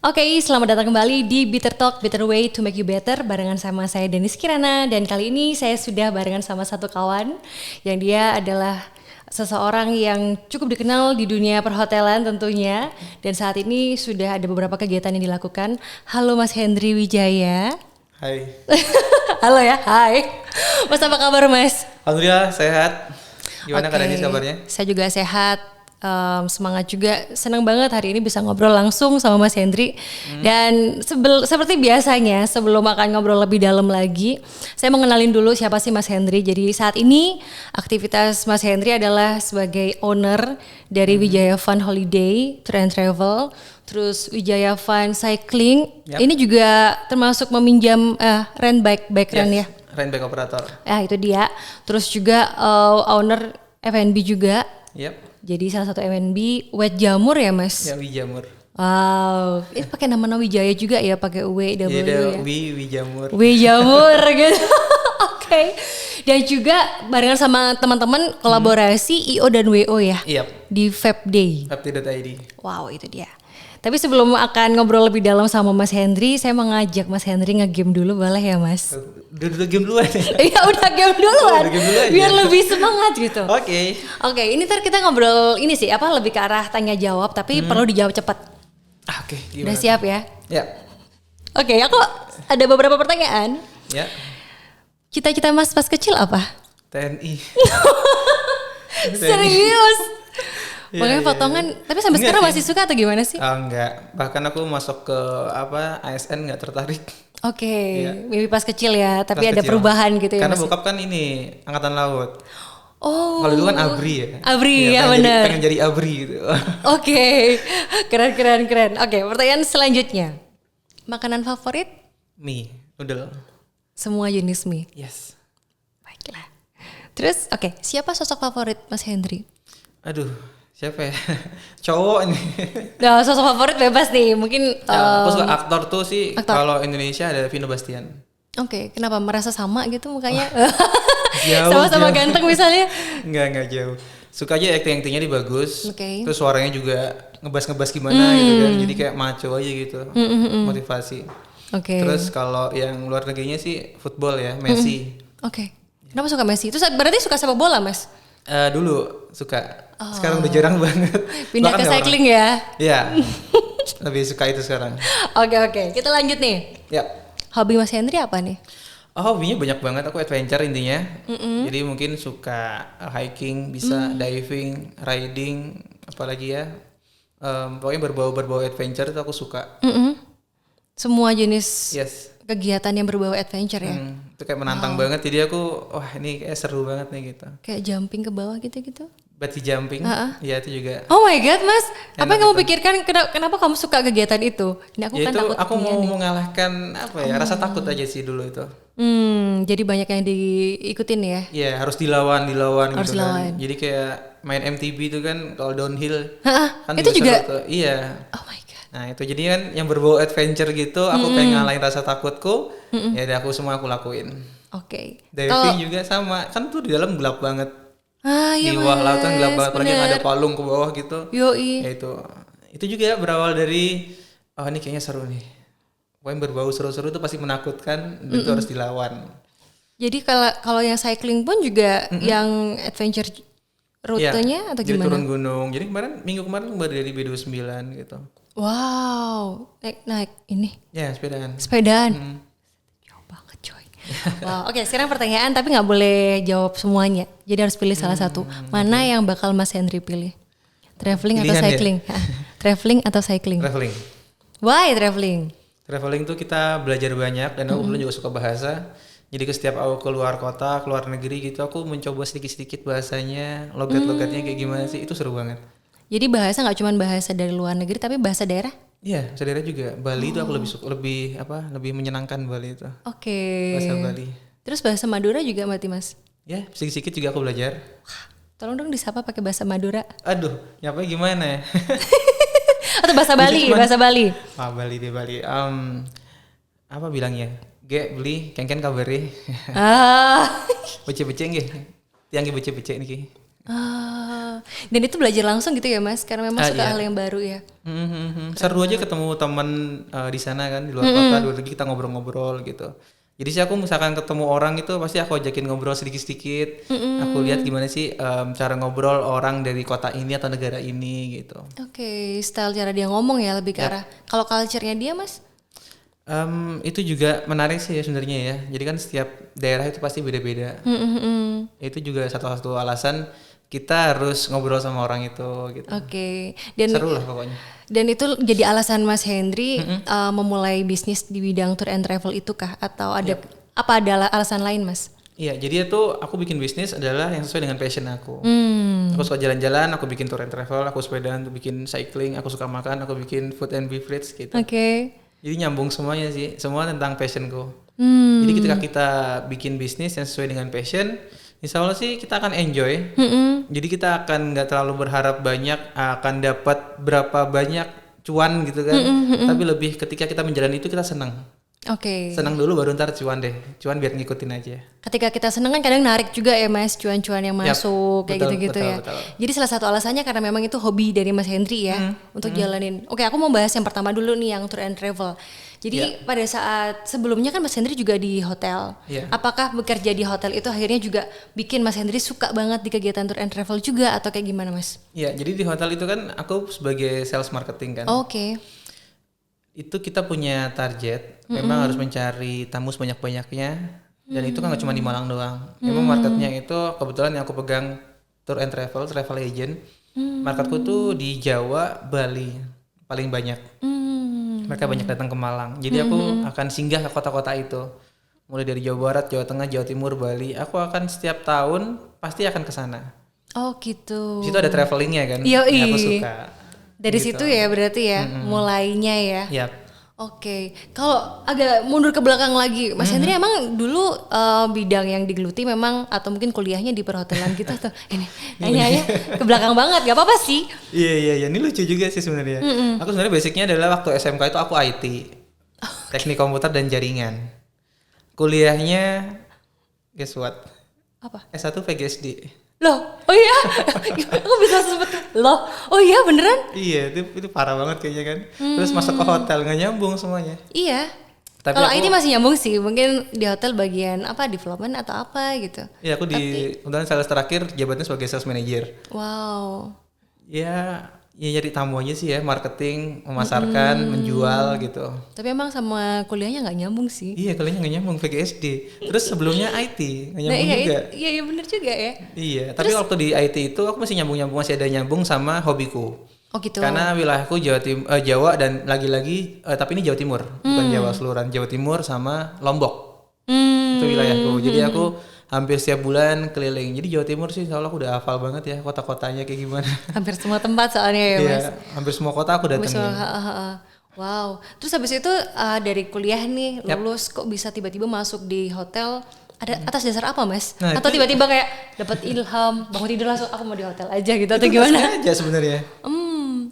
Oke, selamat datang kembali di Bitter Talk, Bitter Way to Make You Better barengan sama saya Denis Kirana. Dan kali ini saya sudah barengan sama satu kawan yang dia adalah seseorang yang cukup dikenal di dunia perhotelan tentunya. Dan saat ini sudah ada beberapa kegiatan yang dilakukan. Halo Mas Hendry Wijaya. Hai. Halo ya, hai. Mas apa kabar Mas? Alhamdulillah sehat. Gimana Kak Denis kabarnya? Saya juga sehat. Semangat juga, senang banget hari ini bisa ngobrol langsung sama Mas Hendry. Dan seperti biasanya sebelum akan ngobrol lebih dalam lagi, saya mengenalin dulu siapa sih Mas Hendry. Jadi saat ini aktivitas Mas Hendry adalah sebagai owner dari Wijaya Fun Holiday Tour and Travel, terus Wijaya Fun Cycling. Yap. Ini juga termasuk meminjam rent bike rent ya. Rent bike operator. Itu dia. Terus juga owner F&B juga. Yap. Jadi salah satu F&B Wet Jamur ya Mas? Ya Wijamur. Wow, ini pakai nama Wijaya juga ya, pakai W W Iya, ya. Wijamur. Wijamur gitu. Oke. Dan juga barengan sama teman-teman kolaborasi IO dan WO ya. Iya. Di Fab Day. Update.id. Wow, itu dia. Tapi sebelum akan ngobrol lebih dalam sama Mas Hendry, saya mengajak Mas Hendry nge-game dulu boleh ya Mas? Udah game duluan ya? Iya udah game duluan, udah game dulu aja. biar lebih semangat gitu. Oke. Oke, ini ntar kita ngobrol ini sih apa lebih ke arah tanya jawab, tapi perlu dijawab cepat. Oke, Udah gimana? siap ya? Ya. Oke, aku ada beberapa pertanyaan. Ya. Cita-cita Mas pas kecil apa? TNI. Serius? Iya, Makanya iya, potongan, tapi sampai Enggak sekarang sih. masih suka atau gimana sih? Enggak. Bahkan aku masuk ke ASN enggak tertarik. Oke, Iya. mimpi pas kecil ya, tapi Pas ada kecil. perubahan gitu ya Karena Mas? bokap kan ini angkatan laut. Oh. Kalau dulu kan ABRI ya. ABRI Iya, ya pengen benar. pengen jadi ABRI gitu. Oke, keren. Oke, pertanyaan selanjutnya. Makanan favorit? Mie, noodle. Semua jenis mie. Yes. Baiklah. Terus, oke, siapa sosok favorit Mas Hendry? Aduh, siapa ya? Cowok nih. Nah, sosok favorit bebas nih, mungkin. Aku suka aktor tuh sih. aktor. Kalau Indonesia ada Vino Bastian. Oke, kenapa merasa sama gitu mukanya? Jauh, Sama-sama jauh. ganteng misalnya? Enggak jauh. Suka aja actingnya dia bagus. Oke. Terus suaranya juga ngebas gimana gitu kan. Jadi kayak maco aja gitu. Motivasi. Oke. Terus kalau yang luar negerinya sih football ya, Messi. Oke. Kenapa suka Messi? Terus berarti suka sepak bola, Mas? Dulu suka. Sekarang udah jarang banget. Pindah Bahkan ke nggak cycling ya? Iya. Lebih suka itu sekarang. Oke. Kita lanjut nih. Ya. Hobi Mas Hendry apa nih? Hobinya banyak banget, aku adventure intinya. Jadi mungkin suka hiking, bisa diving, riding, apalagi ya. Pokoknya berbau adventure itu aku suka. Semua jenis Yes. kegiatan yang berbau adventure ya? Itu kayak menantang banget. Jadi aku, wah ini kayak seru banget nih gitu. Kayak jumping ke bawah gitu-gitu? Bungee jumping, ya itu juga. Oh my god, Mas. Apa Enak yang kamu itu. pikirkan? Kenapa kamu suka kegiatan itu? Ini aku Ya kan itu takut aku ini mau nih. mengalahkan apa ya, rasa takut aja sih dulu itu. Jadi banyak yang diikutin ya? Iya, harus dilawan Harus gitu dilawan. kan. Jadi kayak main MTB itu kan kalau downhill. Kan Itu juga? seru tuh. Iya. Oh my god. Nah itu jadi kan yang berbau adventure gitu, aku pengen ngalahin rasa takutku, ya udah aku lakuin. Oke. Diving juga sama, kan tuh di dalam gelap banget. Iya Di bawah Mas, lautan gelap banget, apalagi yang ada bener. palung ke bawah gitu. Yoi. Ya itu juga berawal dari, oh ini kayaknya seru nih. Pokoknya berbau seru-seru itu pasti menakutkan, dan itu harus dilawan. Jadi kalau yang cycling pun juga yang adventure rutenya atau Jadi gimana? turun gunung. Jadi minggu kemarin baru dari B29 gitu. Wow, naik ini Ya sepedaan. sepedaan. Jauh banget coy. Wow, oke sekarang pertanyaan tapi nggak boleh jawab semuanya. Jadi harus pilih salah satu. Mana yang bakal Mas Hendry pilih? Traveling atau Pilihan ya? cycling? Traveling atau cycling? Traveling. Why traveling? Traveling tuh kita belajar banyak dan aku kebetulan juga suka bahasa. Jadi setiap aku keluar kota, keluar negeri gitu, aku mencoba sedikit-sedikit bahasanya, logat-logatnya kayak gimana sih, itu seru banget. Jadi bahasa nggak cuma bahasa dari luar negeri tapi bahasa daerah? Iya, saudara juga. Bali itu aku lebih suka, lebih menyenangkan Bali itu. Oke. Bahasa Bali. Terus bahasa Madura juga berarti Mas? Ya, sedikit-sedikit juga aku belajar. Tolong dong disapa pakai bahasa Madura Aduh, nyapanya gimana ya? atau bahasa Bali, bahasa Bali. Bali deh Bali. Apa bilangnya? Ge beli kengken kabari. Ah. Bece-bece nggih. Tiang ge bece-bece niki. Ah. Dan itu belajar langsung gitu ya Mas, karena memang suka Iya. hal yang baru ya. Seru aja ketemu teman di sana kan di luar kota, dulu lagi kita ngobrol-ngobrol gitu. Jadi sih aku misalkan ketemu orang itu pasti aku ajakin ngobrol sedikit-sedikit. Aku lihat gimana sih cara ngobrol orang dari kota ini atau negara ini gitu. Oke, style cara dia ngomong ya lebih ke arah. Kalau culture-nya dia Mas? Itu juga menarik sih ya sebenarnya ya. Jadi kan setiap daerah itu pasti beda-beda. Itu juga satu alasan kita harus ngobrol sama orang itu gitu. Oke. Dan Seru lah pokoknya. Dan itu jadi alasan Mas Hendry memulai bisnis di bidang tour and travel itu kah? Atau ada apa ada alasan lain Mas? Iya, jadi itu aku bikin bisnis adalah yang sesuai dengan passion aku. Aku suka jalan-jalan, aku bikin tour and travel, aku sepedaan, aku bikin cycling, aku suka makan, aku bikin food and beverage gitu. Oke. Jadi nyambung semuanya sih, semua tentang passionku. Jadi ketika kita bikin bisnis yang sesuai dengan passion, insya Allah sih kita akan enjoy. Jadi kita akan nggak terlalu berharap banyak akan dapat berapa banyak cuan gitu kan. Tapi lebih ketika kita menjalani itu kita senang. Oke. Senang dulu baru ntar cuan deh. Cuan biar ngikutin aja. Ketika kita seneng kan kadang narik juga ya Mas cuan-cuan yang masuk kayak betul, gitu-gitu betul, ya. betul. Jadi salah satu alasannya karena memang itu hobi dari Mas Hendry ya untuk jalanin. Oke, aku mau bahas yang pertama dulu nih yang tour and travel. Jadi pada saat sebelumnya kan Mas Hendry juga di hotel. Iya. Apakah bekerja di hotel itu akhirnya juga bikin Mas Hendry suka banget di kegiatan tour and travel juga atau kayak gimana Mas? Iya, jadi di hotel itu kan aku sebagai sales marketing kan. Oke. Itu kita punya target, memang harus mencari tamu sebanyak-banyaknya. Dan itu kan gak cuma di Malang doang. Memang marketnya itu kebetulan yang aku pegang tour and travel agent. Marketku tuh di Jawa, Bali paling banyak. Mereka banyak datang ke Malang. Jadi aku akan singgah ke kota-kota itu. Mulai dari Jawa Barat, Jawa Tengah, Jawa Timur, Bali. Aku akan setiap tahun pasti akan ke sana. Oh gitu. Di situ ada travelingnya kan. Yoi. Yang aku suka. Dari situ ya berarti ya mulainya ya. Yap. Oke, kalau agak mundur ke belakang lagi, Mas Hendry emang dulu bidang yang digeluti memang atau mungkin kuliahnya di perhotelan gitu atau ini aja ke belakang banget, gak apa-apa sih. Iya, ini lucu juga sih sebenarnya. Aku sebenarnya basicnya adalah waktu SMK itu aku IT, teknik komputer dan jaringan. Kuliahnya, guess what? Apa? S1 PGSD. Loh, oh iya, aku bisa sebut loh, oh iya beneran? Iya, itu parah banget kayaknya kan. Terus masuk ke hotel nggak nyambung semuanya. Iya. Tapi Kalau aku- IT masih nyambung sih, mungkin di hotel bagian apa development atau apa gitu. Iya, aku di kemudian sales terakhir jabatannya sebagai sales manager. Wow. Ya nyari tamu aja sih ya, marketing, memasarkan, menjual gitu. Tapi emang sama kuliahnya nggak nyambung sih. Iya, kalian nggak nyambung PGSD. Terus sebelumnya IT nggak nyambung iya, juga. iya bener juga ya. Iya, tapi waktu di IT itu aku masih nyambung masih ada nyambung sama hobiku. Oh gitu. Karena wilayahku Jawa dan lagi-lagi tapi ini Jawa Timur, bukan Jawa seluruhan, Jawa Timur sama Lombok. Itu wilayahku. Jadi aku hampir setiap bulan keliling. Jadi Jawa Timur sih insya Allah aku udah hafal banget ya kota-kotanya kayak gimana. Hampir semua tempat soalnya ya Iya, Mas. hampir semua kota aku datengin. Wow. Terus habis itu dari kuliah nih lulus kok bisa tiba-tiba masuk di hotel? Ada atas dasar apa Mas? Nah, Atau tiba-tiba kayak dapat ilham bangun tidur langsung aku mau di hotel aja gitu atau gimana? Nggak sengaja sebenarnya.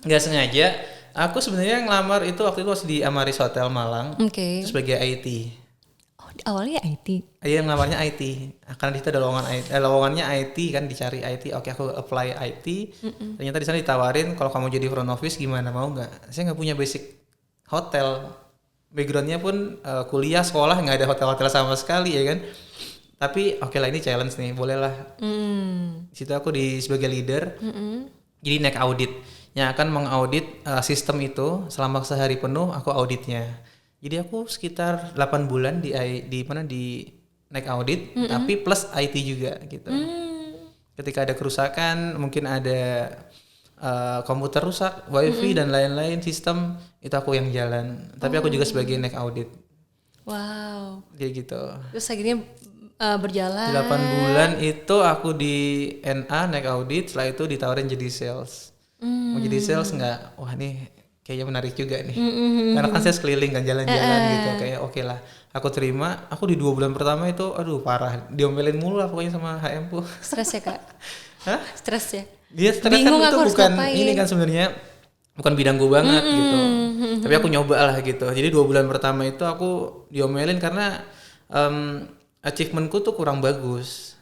Nggak sengaja. Aku sebenarnya ngelamar itu waktu itu masih di Amaris Hotel Malang. Oke. Sebagai IT. Oh, awalnya IT. Iya, ngelamarnya IT. Karena di situ ada lowongannya IT kan, dicari IT. Oke, aku apply IT. Ternyata di sana ditawarin kalau kamu jadi front office gimana, mau nggak? Saya nggak punya basic hotel. Backgroundnya pun kuliah, sekolah nggak ada hotel-hotel sama sekali ya kan. Tapi oke lah, ini challenge nih, boleh lah. Di situ aku sebagai leader. Jadi naik audit. Yang akan mengaudit sistem itu selama sehari penuh aku auditnya. Jadi aku sekitar 8 bulan di naik audit, tapi plus IT juga gitu. Ketika ada kerusakan, mungkin ada komputer rusak, wifi dan lain-lain sistem, itu aku yang jalan. Tapi aku juga sebagai naik audit. Wow. Kayak gitu. Terus akhirnya berjalan. 8 bulan itu aku di NA naik audit, setelah itu ditawarin jadi sales. Mau jadi sales nggak? Wah nih kayaknya menarik juga nih. Karena kan saya sekeliling kan jalan-jalan gitu. Kayak oke lah. Aku terima. Aku di 2 bulan pertama itu aduh parah. Diomelin mulu lah pokoknya sama HM ku. Stres ya Kak? Hah? Stres ya? Dia stres kan Bingung itu aku harus bukan ngapain. ini kan sebenarnya bukan bidangku banget gitu. Tapi aku nyoba lah gitu. Jadi 2 bulan pertama itu aku diomelin karena achievementku tuh kurang bagus.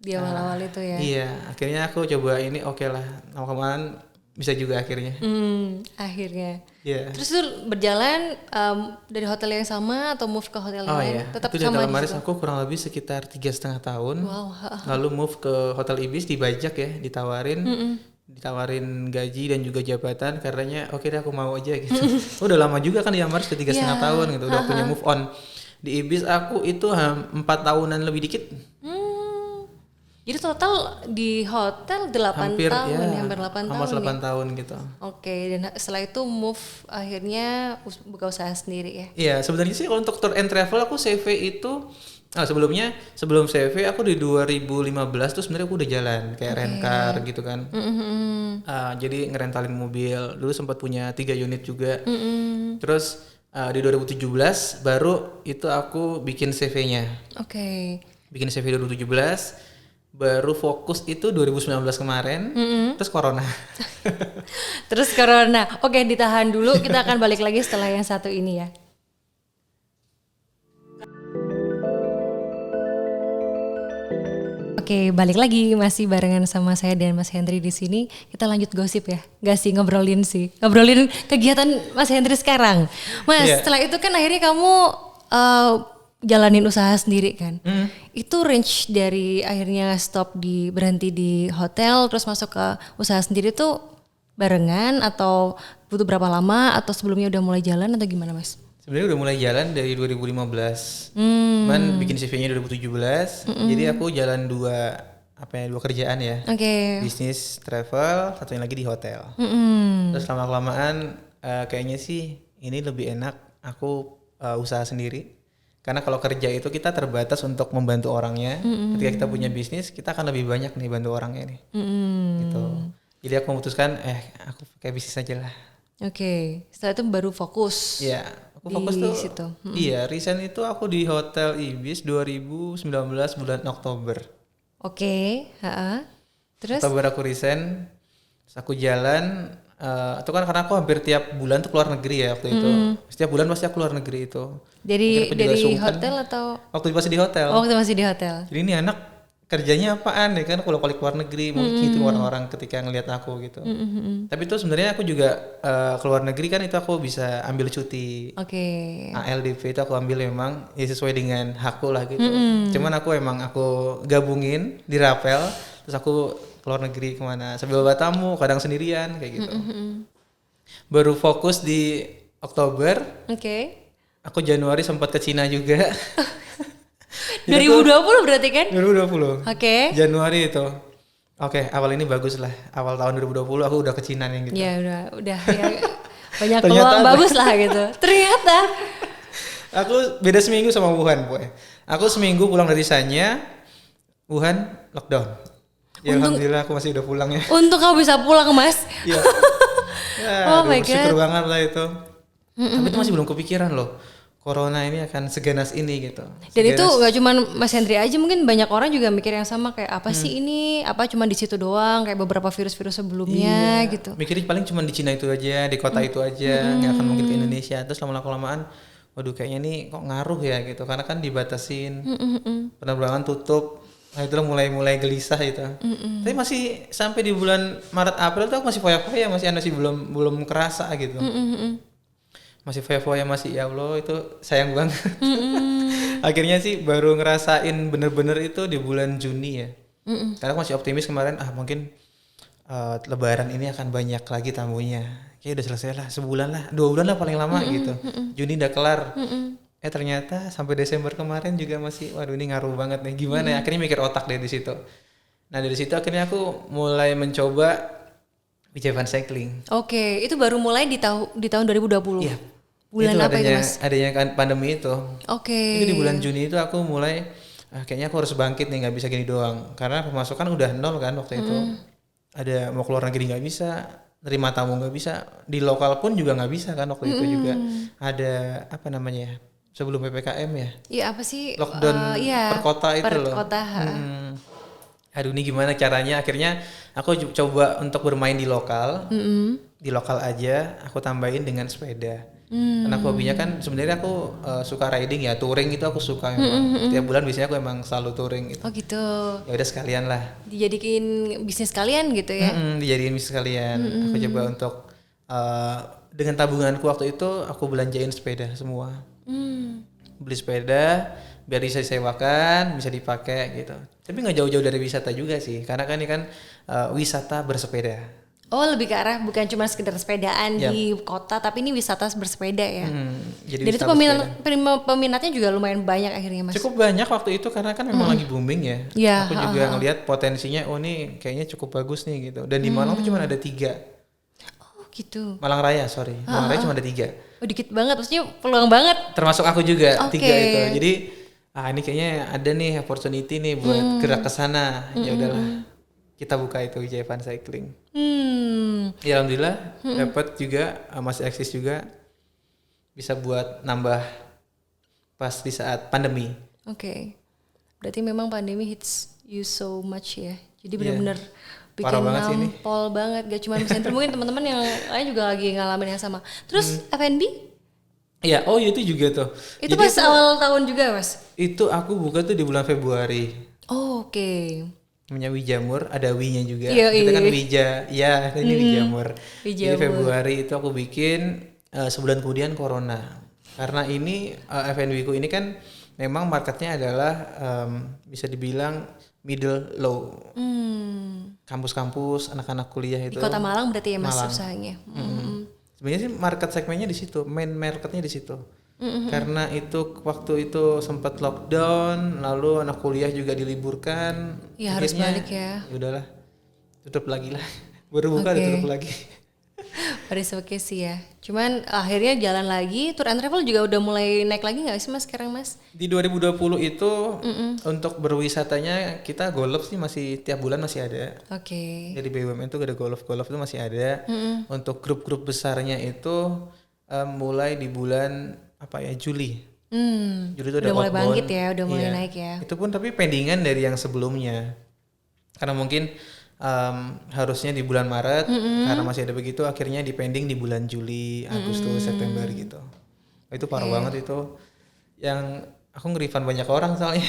di awal-awal itu ya. Iya, akhirnya aku coba ini oke lah. Lama-kelamaan bisa juga akhirnya. Akhirnya. Iya. Terus tuh berjalan dari hotel yang sama atau move ke hotel Oh lain? iya, Tetap itu di sama Hotel di Maris situ? aku kurang lebih sekitar 3,5 tahun. Wow. Lalu move ke Hotel Ibis dibajak ya, ditawarin gaji dan juga jabatan karenanya oke deh aku mau aja gitu. Udah lama juga kan di Maris udah 3,5 tahun gitu, udah punya move on. Di Ibis aku itu 4 tahunan lebih dikit. Jadi total di hotel 8 Hampir tahun, ya, hampir 8 hampir tahun 8 ya. tahun gitu. Oke, dan setelah itu move akhirnya buka usaha sendiri ya. Iya, sebenarnya sih kalau untuk tour and travel aku CV itu sebelum CV aku di 2015 tuh sebenarnya aku udah jalan kayak rent car gitu kan. Jadi ngerentalin mobil. Dulu sempat punya 3 unit juga. Terus di 2017 baru itu aku bikin CV-nya. Oke. Bikin CV 2017, baru fokus itu 2019 kemarin. Terus corona. Terus corona. Oke, ditahan dulu. Kita akan balik lagi setelah yang satu ini ya. Oke, balik lagi masih barengan sama saya dan Mas Hendri di sini. Kita lanjut gosip ya. Gak sih ngobrolin kegiatan Mas Hendri sekarang. Mas, Iya. setelah itu kan akhirnya kamu jalanin usaha sendiri kan. Itu range dari akhirnya berhenti di hotel terus masuk ke usaha sendiri tuh barengan atau butuh berapa lama atau sebelumnya udah mulai jalan atau gimana, Mas? Sebenarnya udah mulai jalan dari 2015. Cuman bikin CV-nya 2017. Jadi aku jalan dua kerjaan ya. Oke. Bisnis travel, satunya lagi di hotel. Terus lama-kelamaan kayaknya sih ini lebih enak aku usaha sendiri. Karena kalau kerja itu kita terbatas untuk membantu orangnya. Ketika kita punya bisnis, kita akan lebih banyak nih bantu orangnya nih. Gitu. Jadi aku memutuskan aku pakai bisnis aja lah. Oke. Setelah itu baru fokus. Iya, aku di fokus tuh. situ. Iya, resign itu aku di Hotel Ibis 2019 bulan Oktober. Oke, Terus? Oktober aku resign, terus aku jalan. Itu kan karena aku hampir tiap bulan tuh keluar negeri ya waktu itu. Setiap bulan pasti aku keluar negeri itu. Mungkin aku juga Dari sungkan. hotel atau? Waktu masih di hotel. Oh, waktu masih di hotel. Jadi ini anak kerjanya apaan ya kan kalau keluar negeri mungkin gitu orang-orang ketika ngelihat aku gitu. Tapi itu sebenarnya aku juga keluar negeri kan itu aku bisa ambil cuti. Oke. ALDP itu aku ambil memang ya sesuai dengan hakku lah gitu. Cuman aku gabungin di rapel terus aku keluar negeri kemana sambil bawa tamu kadang sendirian kayak gitu. Baru fokus di Oktober. Oke. Aku Januari sempat ke Cina juga. 2020 berarti kan? 2020. Oke. Januari itu. Oke, awal ini bagus lah. Awal tahun 2020 aku udah ke Cina nih gitu. Ya udah ya banyak Ternyata peluang ada. bagus lah gitu. Ternyata. Aku beda seminggu sama Wuhan, boy. Aku seminggu pulang dari Sanya, Wuhan lockdown. Ya alhamdulillah aku masih udah pulang ya. Untung kamu bisa pulang, Mas. Iya. Ya, Oh my bersyukur God. banget lah itu. Tapi itu masih belum kepikiran loh. Corona ini akan seganas ini gitu. Dan itu nggak cuma Mas Hendri aja, mungkin banyak orang juga mikir yang sama kayak apa sih ini? Apa cuma di situ doang? Kayak beberapa virus-virus sebelumnya gitu. Mikirnya paling cuma di Cina itu aja, di kota itu aja, nggak akan mungkin ke Indonesia. Terus lama-kelamaan, waduh kayaknya nih kok ngaruh ya gitu, karena kan dibatasin, penerbangan tutup. Nah itulah mulai gelisah itu. Tapi masih sampai di bulan Maret April tuh aku masih foya-foya, masih belum kerasa gitu. Masih foya-foya masih ya Allah itu sayang banget. Akhirnya sih baru ngerasain bener-bener itu di bulan Juni ya. Karena aku masih optimis kemarin mungkin Lebaran ini akan banyak lagi tamunya. Kayak udah selesai lah sebulan lah 2 bulan lah paling lama gitu. Juni udah kelar. Ternyata sampai Desember kemarin juga masih waduh ini ngaruh banget nih gimana ya. Akhirnya mikir otak deh di situ. Nah dari situ akhirnya aku mulai mencoba Wijaya Cycling. Oke, itu baru mulai di tahun 2020. Iya. Bulan itu apa itu, Mas? adanya kan pandemi itu. Oke. Itu di bulan Juni itu aku mulai kayaknya aku harus bangkit nih nggak bisa gini doang karena pemasukan udah nol kan waktu itu. Ada mau keluar negeri nggak bisa, nerima tamu nggak bisa, di lokal pun juga nggak bisa kan waktu itu juga. Ada apa namanya sebelum PPKM ya? Iya apa sih? Lockdown per kota itu loh. Per kota. Aduh ini gimana caranya? Akhirnya aku coba untuk bermain di lokal. Di lokal aja aku tambahin dengan sepeda. Karena aku hobinya kan sebenarnya aku suka riding ya, touring itu aku suka memang. Tiap bulan biasanya aku emang selalu touring gitu. Oh gitu. Ya udah sekalian lah. Dijadiin bisnis kalian gitu ya. Dijadiin bisnis sekalian. Aku coba untuk dengan tabunganku waktu itu aku belanjain sepeda semua. Beli sepeda biar bisa disewakan, bisa dipakai gitu. Tapi nggak jauh-jauh dari wisata juga sih, karena kan ini kan wisata bersepeda. Oh lebih ke arah bukan cuma sekedar sepedaan Yap. di kota, tapi ini wisata bersepeda ya. Jadi Dan itu wisata bersepeda. peminatnya juga lumayan banyak akhirnya mas. Cukup banyak waktu itu karena kan memang lagi booming ya. Ya, Aku juga ngelihat potensinya, oh nih kayaknya cukup bagus nih gitu. Dan di Malang tuh cuma ada 3. Oh gitu. Malang Raya, sorry. Malang Raya cuma ada 3. Oh dikit banget, maksudnya peluang banget. Termasuk aku juga Oke. 3 itu. Jadi ini kayaknya ada nih opportunity nih buat gerak ke sana. Ya udahlah. Kita buka itu Wijaya Fun Cycling. Ya alhamdulillah dapat juga, masih eksis juga, bisa buat nambah pas di saat pandemi. Oke. Berarti memang pandemi hits you so much ya. Jadi Iya. benar-benar Parah bikin banget sih ini. nampol banget. Gak cuma Mas Hendra, mungkin teman-teman yang lain juga lagi ngalamin yang sama. Terus F&B? Iya, oh itu juga tuh. Itu Jadi pas awal tahun juga mas? itu aku buka tuh di bulan Februari. Oh, oke. Namanya Wijamur, ada W-nya juga. Iya, Kita kan iya. Wija, ya ini Wijamur. Jadi Wijamur. Februari itu aku bikin, sebulan kemudian Corona. Karena ini F&B ku ini kan memang marketnya adalah bisa dibilang middle low. Kampus-kampus, anak-anak kuliah Di itu. Kota Malang berarti ya mas Malang. usahanya? Sebenarnya sih market segmennya di situ, main marketnya di situ. Karena itu waktu itu sempat lockdown, lalu anak kuliah juga diliburkan. Iya, harus Akhirnya, balik ya. Udahlah, tutup lagi lah. Baru buka udah Oke. tutup lagi. Pada oke sih ya. Cuman akhirnya jalan lagi, tour and travel juga udah mulai naik lagi nggak sih mas sekarang mas? Di 2020 itu untuk berwisatanya kita golf sih masih tiap bulan masih ada. Oke. Jadi BUMN itu ada golf itu masih ada. Untuk grup-grup besarnya itu mulai di bulan Juli. Juli itu Udah mulai outbound. bangkit ya, udah mulai Iya. naik ya. Itu pun tapi pendingan dari yang sebelumnya. Karena mungkin harusnya di bulan Maret, karena masih ada begitu, akhirnya dipending di bulan Juli, Agustus, September gitu. Itu parah banget itu. Yang aku nge-refund banyak orang soalnya.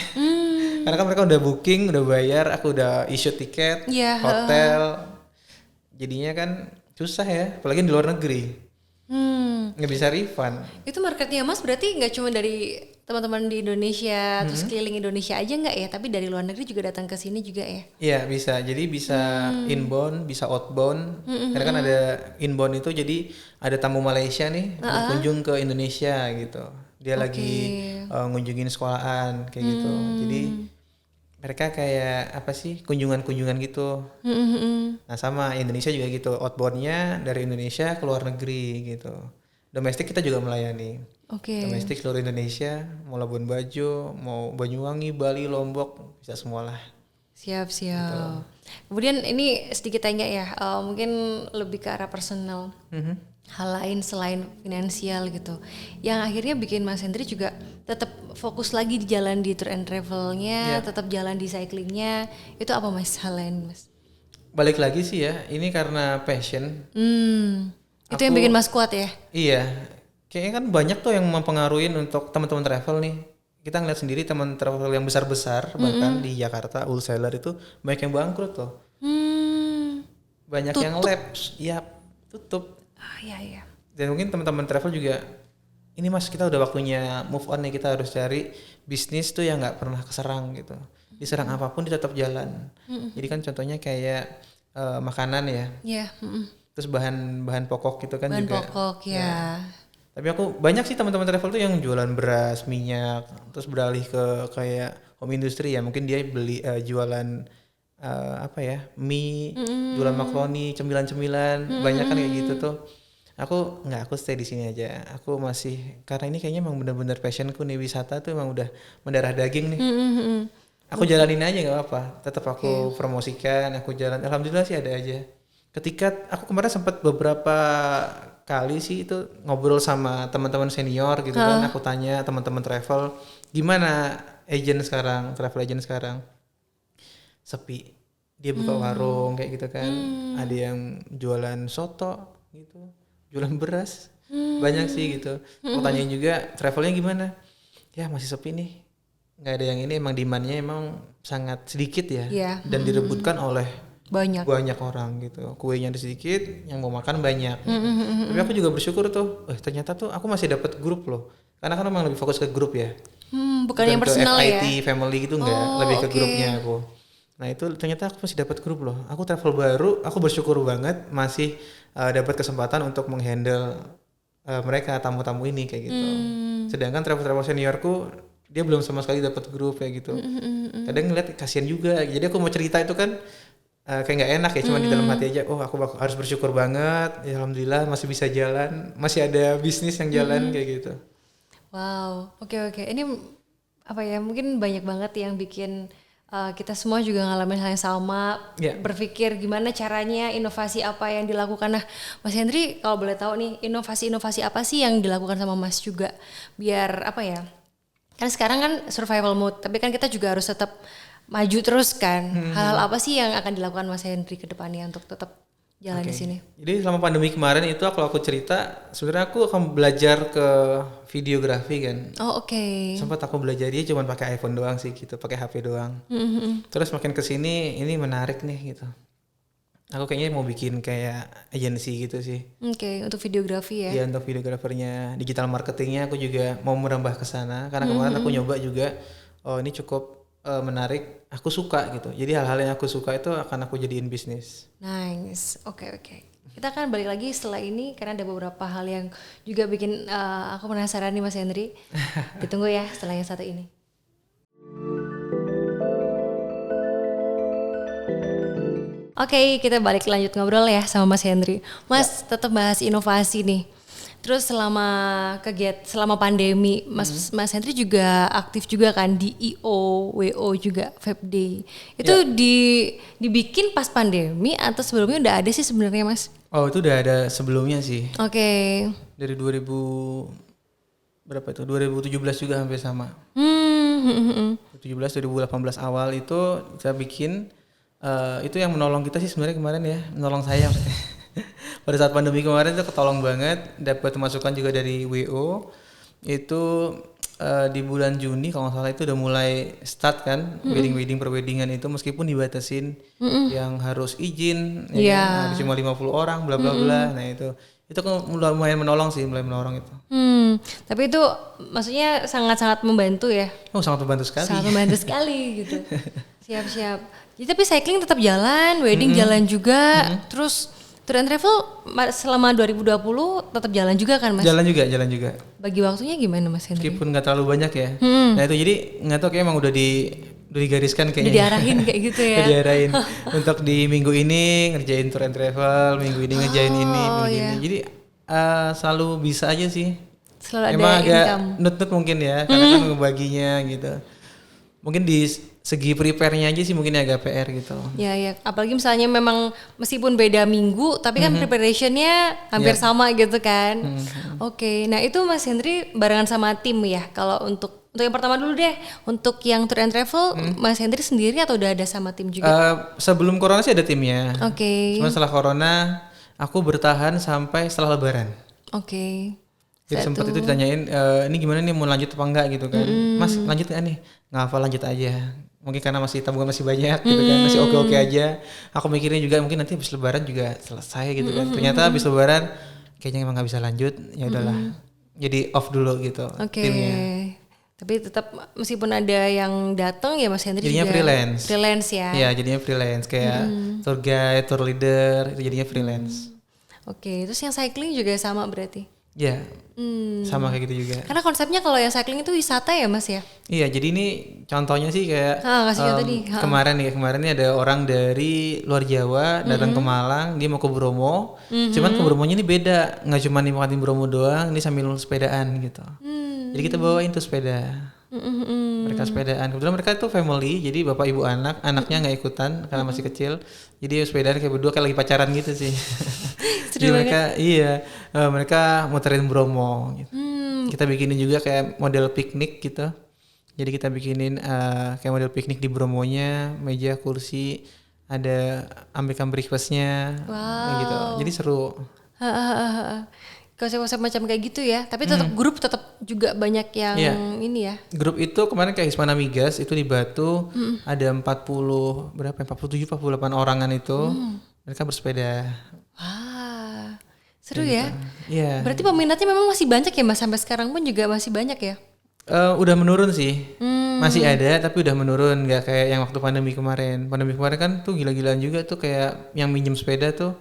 Karena kan mereka udah booking, udah bayar, aku udah issue tiket, Iya, hotel. Jadinya kan susah ya, apalagi di luar negeri. Nggak bisa refund. Itu marketnya mas berarti nggak cuma dari teman-teman di Indonesia, terus keliling Indonesia aja nggak ya? Tapi dari luar negeri juga datang ke sini juga ya? Iya bisa, jadi bisa inbound, bisa outbound. Karena kan ada inbound itu jadi ada tamu Malaysia nih berkunjung ke Indonesia gitu. Dia lagi ngunjungin sekolahan kayak gitu. Jadi mereka kayak apa sih kunjungan-kunjungan gitu. Nah sama Indonesia juga gitu, outboundnya dari Indonesia ke luar negeri gitu. Domestik kita juga melayani. Oke. Domestik seluruh Indonesia, mau Labuan Bajo, mau Banyuwangi, Bali, Lombok, bisa semualah. Siap. Kemudian ini sedikit tanya ya, mungkin lebih ke arah personal. Hal lain selain finansial gitu. Yang akhirnya bikin Mas Hendri juga tetap fokus lagi di jalan di tour and travelnya, tetap jalan di cyclingnya. Itu apa mas hal lain mas? Balik lagi sih ya, ini karena passion. Itu yang bikin mas kuat ya? Iya, kayaknya kan banyak tuh yang mempengaruhi untuk teman-teman travel nih. Kita ngeliat sendiri teman travel yang besar-besar, bahkan di Jakarta, wholesaler itu banyak yang bangkrut loh. Banyak yang lapse, ya tutup. Ah iya. Dan mungkin teman-teman travel juga, ini mas kita udah waktunya move on nih, kita harus cari bisnis tuh yang nggak pernah keserang gitu. Diserang apapun dia tetap jalan. Jadi kan contohnya kayak makanan ya. Iya. Terus bahan pokok gitu kan Bahan juga. pokok ya. Tapi aku banyak sih teman-teman travel tuh yang jualan beras, minyak, terus beralih ke kayak home industry ya. Mungkin dia beli jualan mie, jualan makaroni, cemilan-cemilan, banyak kan kayak gitu tuh. Aku stay di sini aja. Aku masih karena ini kayaknya emang benar-benar passionku nih, wisata tuh emang udah mendarah daging nih. Aku jalanin aja nggak apa-apa. Tetap aku promosikan, aku jalan. Alhamdulillah sih ada aja. Ketika aku kemarin sempat beberapa kali sih itu ngobrol sama teman-teman senior gitu kan, aku tanya teman-teman travel, gimana travel agent sekarang? Sepi. Dia buka warung kayak gitu kan. Ada yang jualan soto gitu, jualan beras. Banyak sih gitu. Aku tanyain juga travelnya gimana, ya masih sepi nih, nggak ada yang ini, emang demandnya emang sangat sedikit ya, Iya. dan direbutkan oleh Banyak. banyak orang gitu. Kuenya ada sedikit, yang mau makan banyak gitu. Tapi aku juga bersyukur tuh, ternyata tuh aku masih dapat grup loh, karena kan emang lebih fokus ke grup ya, Bukan yang ke personal ya. FIT family gitu enggak, lebih ke grupnya aku. Nah itu ternyata aku masih dapat grup loh. Aku travel baru, aku bersyukur banget masih dapat kesempatan untuk menghandle mereka tamu-tamu ini kayak gitu. Sedangkan travel seniorku dia belum sama sekali dapat grup kayak gitu. Kadang ngeliat kasihan juga. Jadi aku mau cerita itu kan kayak nggak enak ya, cuma di dalam hati aja. Oh aku harus bersyukur banget. Ya, alhamdulillah masih bisa jalan, masih ada bisnis yang jalan kayak gitu. Wow, oke. Ini apa ya? Mungkin banyak banget yang bikin kita semua juga ngalamin hal yang sama. Berpikir gimana caranya, inovasi apa yang dilakukan. Nah, Mas Hendry, kalau boleh tahu nih, inovasi-inovasi apa sih yang dilakukan sama Mas juga? Biar apa ya? Kan sekarang kan survival mode, tapi kan kita juga harus tetap maju terus kan. Hal-hal apa sih yang akan dilakukan Mas Hendry ke depannya untuk tetap jalan di sini? Jadi selama pandemi kemarin itu kalau aku cerita, sebenarnya aku akan belajar ke videografi kan. Oh oke. Sempat aku belajar dia cuma pakai iPhone doang sih gitu, pakai HP doang. Terus makin kesini ini menarik nih gitu. Aku kayaknya mau bikin kayak agensi gitu sih. Oke, untuk videografi ya. Iya, untuk videografernya, digital marketingnya aku juga mau merambah ke sana karena kemarin aku nyoba juga. Oh ini cukup menarik, aku suka gitu. Jadi hal-hal yang aku suka itu akan aku jadiin bisnis. Nice, oke. Kita akan balik lagi setelah ini karena ada beberapa hal yang juga bikin aku penasaran nih Mas Hendry. Ditunggu ya setelah yang satu ini. Oke, kita balik lanjut ngobrol ya sama Mas Hendry. Mas tetap bahas inovasi nih. Terus selama pandemi, Mas Hendry juga aktif juga kan di IO, WO juga Vape Day. Itu dibikin pas pandemi atau sebelumnya udah ada sih sebenarnya Mas? Oh itu udah ada sebelumnya sih. Oke. Dari 2017 juga hampir sama. 2017 2018 awal itu kita bikin itu yang menolong kita sih sebenarnya kemarin ya, menolong saya. Pada saat pandemi kemarin itu ketolong banget, dapat masukan juga dari WO. Itu di bulan Juni kalau nggak salah itu udah mulai start kan, wedding perweddingan itu meskipun dibatasin yang harus izin ya, cuma 50 orang bla bla bla. Nah itu lumayan menolong sih, mulai menolong itu. Tapi itu maksudnya sangat-sangat membantu ya? Oh sangat membantu sekali. Sangat membantu sekali gitu. Siap. Jadi tapi cycling tetap jalan, wedding jalan juga, terus tour and travel selama 2020 tetap jalan juga kan Mas? Jalan juga. Bagi waktunya gimana Mas Hendry? Meskipun nggak terlalu banyak ya. Nah itu jadi nggak tahu kayak emang udah digariskan kayaknya. Udah diarahin kayak gitu ya? Udah diarahin. Untuk di minggu ini ngerjain tour and travel, minggu ini ngerjain ini, ini. Jadi selalu bisa aja sih. Selalu emang ada agak income. nut mungkin ya, karena kan ngebaginya gitu. Mungkin di segi prepare-nya aja sih mungkin agak PR gitu. Ya, apalagi misalnya memang meskipun beda minggu, tapi kan preparationnya hampir sama gitu kan. Oke, nah itu Mas Hendry barengan sama tim ya. Kalau untuk yang pertama dulu deh, untuk yang tour and travel, Mas Hendry sendiri atau udah ada sama tim juga? Sebelum corona sih ada timnya. Oke. Cuma setelah corona, aku bertahan sampai setelah Lebaran. Oke. Jadi sempat itu ditanyain, ini gimana nih mau lanjut apa enggak gitu kan. Mas lanjut gak nih? Nggak apa lanjut aja. Mungkin karena tabungan masih banyak gitu kan, masih oke aja. Aku mikirnya juga mungkin nanti habis Lebaran juga selesai gitu kan. Ternyata habis Lebaran kayaknya emang nggak bisa lanjut, ya udahlah. Jadi off dulu gitu timnya. Tapi tetap meskipun ada yang datang ya Mas Hendry jadinya juga freelance ya. Iya jadinya freelance kayak tour guide, tour leader itu jadinya freelance. Oke, terus yang cycling juga sama berarti? Ya, sama kayak gitu juga. Karena konsepnya kalau yang cycling itu wisata ya Mas ya? Iya, jadi ini contohnya sih kayak kasih contoh nih. Kemarin ini ada orang dari luar Jawa datang ke Malang, dia mau ke Bromo. Cuman ke Bromonya ini beda, nggak cuma nikmatin Bromo doang, ini sambil sepedaan gitu. Jadi kita bawain tuh sepeda. Mereka sepedaan. Kebetulan mereka itu family, jadi bapak ibu anaknya nggak ikutan karena masih kecil. Jadi sepedaan kayak berdua kayak lagi pacaran gitu sih. Jadi mereka muterin Bromo gitu. Kita bikinin juga kayak model piknik gitu. Jadi kita bikinin kayak model piknik di Bromonya, meja, kursi, ada American breakfastnya, gitu. Jadi seru. konsep-konsep macam kayak gitu ya. Tapi tetap grup tetap juga banyak yang ini ya. Grup itu kemarin kayak Hispana Migas itu di Batu ada 47 48 orangan itu. Mereka bersepeda. Wah, seru ya. Iya. Berarti peminatnya memang masih banyak ya Mas, sampai sekarang pun juga masih banyak ya. Udah menurun sih, masih ada tapi udah menurun, nggak kayak yang waktu pandemi kemarin. Pandemi kemarin kan tuh gila-gilaan juga tuh, kayak yang minjem sepeda tuh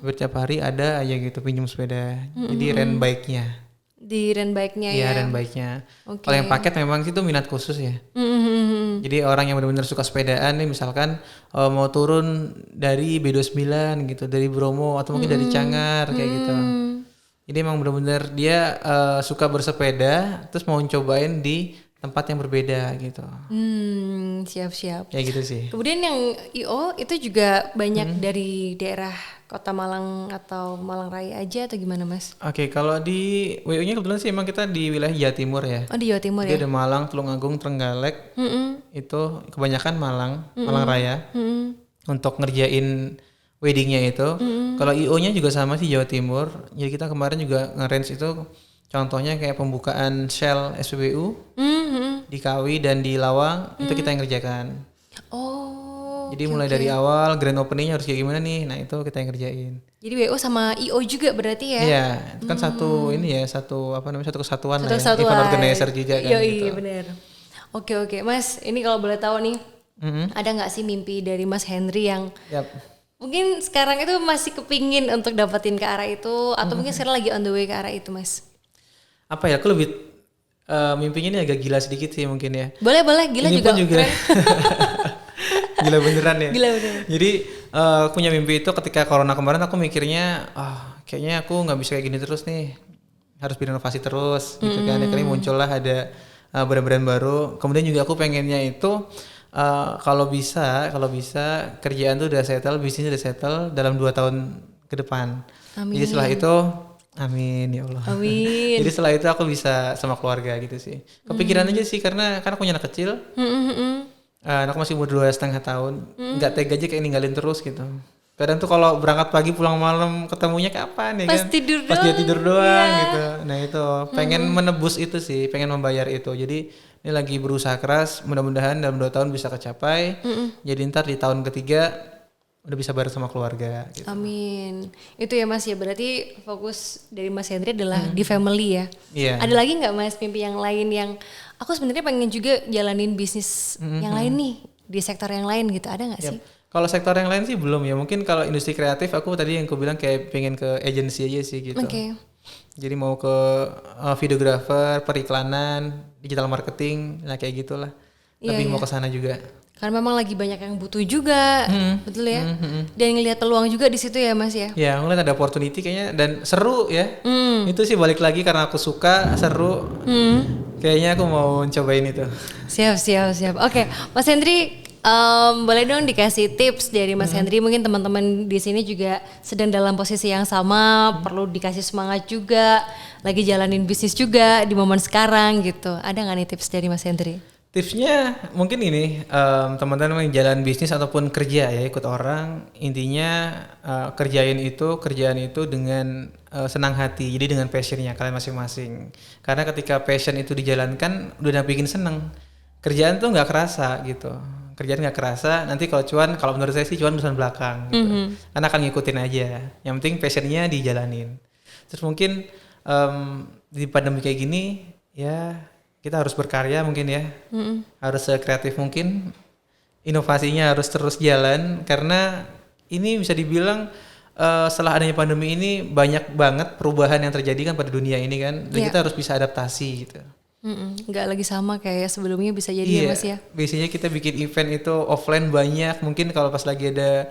setiap hari ada aja gitu pinjem sepeda. Jadi rent bike-nya. Di rent bike-nya Iya, ya. rent bike-nya. Oke. Kalau yang paket memang sih itu minat khusus ya. Jadi orang yang benar-benar suka sepedaan nih, misalkan mau turun dari B29 gitu, dari Bromo atau mungkin dari Cangar kayak gitu. Jadi emang benar-benar dia suka bersepeda, terus mau cobain di tempat yang berbeda gitu. Siap-siap. Kayak gitu sih. Kemudian yang IO itu juga banyak dari daerah Kota Malang atau Malang Raya aja atau gimana Mas? Oke, kalau di WU-nya kebetulan sih emang kita di wilayah Jawa Timur ya. Oh di Jawa Timur Jadi ya? ada Malang, Tulungagung, Trenggalek. Itu kebanyakan Malang, Malang Raya. Untuk ngerjain weddingnya itu. Kalau IO-nya juga sama sih Jawa Timur. Jadi kita kemarin juga nge-range itu, contohnya kayak pembukaan Shell SPBU di Kawi dan di Lawang, itu kita yang ngerjakan. Oh. Jadi mulai dari awal grand opening-nya harus kayak gimana nih, nah itu kita yang ngerjain. Jadi WO sama IO juga berarti ya? Iya, itu kan satu ini ya, satu kesatuan lah ya, Satu-satuan. event organizer juga kan. Iya benar. Oke Mas, ini kalau boleh tahu nih, ada nggak sih mimpi dari Mas Henry yang mungkin sekarang itu masih kepingin untuk dapetin ke arah itu, atau mungkin sekarang lagi on the way ke arah itu Mas? Apa ya, aku lebih mimpinya ini agak gila sedikit sih mungkin ya. Boleh gila Ini juga. pun juga gila beneran ya. Gila beneran. Jadi aku punya mimpi itu ketika corona kemarin, aku mikirnya kayaknya aku nggak bisa kayak gini terus nih, harus berinovasi terus gitu kan. Akhirnya muncullah ada brand-brand baru. Kemudian juga aku pengennya itu kalau bisa kerjaan tuh udah settle, bisnis udah settle dalam 2 tahun ke depan. Amin. Jadi setelah itu, amin ya Allah. Amin. Jadi setelah itu aku bisa sama keluarga gitu sih. Kepikiran aja sih, karena kan aku punya anak kecil. Anak masih umur 2,5 tahun. Nggak tega aja kayak ninggalin terus gitu. Kadang tuh kalau berangkat pagi pulang malam ketemunya kapan ya Pas kan? tidur Pas dia doang. tidur doang Iya. gitu. Nah itu pengen menebus itu sih, pengen membayar itu. Jadi ini lagi berusaha keras, mudah-mudahan dalam 2 tahun bisa kecapai. Jadi ntar di tahun ketiga udah bisa bareng sama keluarga gitu. Amin. Itu ya Mas ya, berarti fokus dari Mas Henry adalah di family ya. Iya. Ada lagi nggak Mas mimpi yang lain yang aku sebenarnya pengen juga jalanin bisnis yang lain nih di sektor yang lain gitu, ada nggak sih? Kalau sektor yang lain sih belum ya. Mungkin kalau industri kreatif aku tadi yang aku bilang kayak pengen ke agency aja sih gitu. Oke. Jadi mau ke videographer, periklanan, digital marketing, nah kayak gitulah. Lebih mau ke sana juga. Karena memang lagi banyak yang butuh juga, betul ya. Dan ngelihat peluang juga di situ ya Mas ya. Ya, ngeliat ada opportunity kayaknya dan seru ya. Itu sih balik lagi karena aku suka, seru. Kayaknya aku mau cobain itu. Siap. Oke, Mas Henry, boleh dong dikasih tips dari Mas Henry, mungkin teman-teman di sini juga sedang dalam posisi yang sama, perlu dikasih semangat juga, lagi jalanin bisnis juga di momen sekarang gitu. Ada nggak nih tips dari Mas Henry? Tipsnya mungkin ini, teman-teman yang jalan bisnis ataupun kerja ya, ikut orang, intinya kerjaan itu dengan senang hati, jadi dengan passionnya kalian masing-masing. Karena ketika passion itu dijalankan udah bikin seneng, kerjaan tuh nggak kerasa gitu. Kerjaan nggak kerasa, nanti kalau menurut saya sih cuan urusan belakang gitu. Karena akan ngikutin aja, yang penting passionnya dijalanin. Terus mungkin di pandemi kayak gini ya kita harus berkarya mungkin ya, harus sekreatif mungkin, inovasinya harus terus jalan, karena ini bisa dibilang setelah adanya pandemi ini banyak banget perubahan yang terjadi kan pada dunia ini kan, dan kita harus bisa adaptasi gitu. Nggak lagi sama kayak sebelumnya bisa jadi ya Mas ya. Biasanya kita bikin event itu offline banyak, mungkin kalau pas lagi ada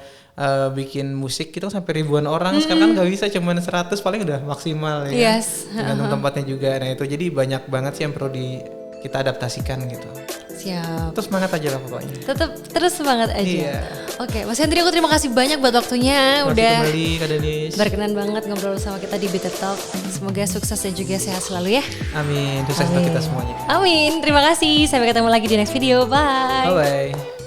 bikin musik kita sampai ribuan orang, sekarang kan nggak bisa, cuman 100 paling udah maksimal ya. Yes. Tergantung tempatnya juga. Nah itu jadi banyak banget sih yang perlu kita adaptasikan gitu. Siap. Terus semangat aja lah pokoknya. Tetap terus semangat aja. Iya. Oke, Mas Henry, aku terima kasih banyak buat waktunya. Masih Udah kembali Kak Denis. berkenan banget ngobrol sama kita di Bitter Talk. Semoga sukses dan juga sehat selalu ya. Amin. Sukses untuk kita semuanya. Amin. Terima kasih. Sampai ketemu lagi di next video. Bye. Bye bye.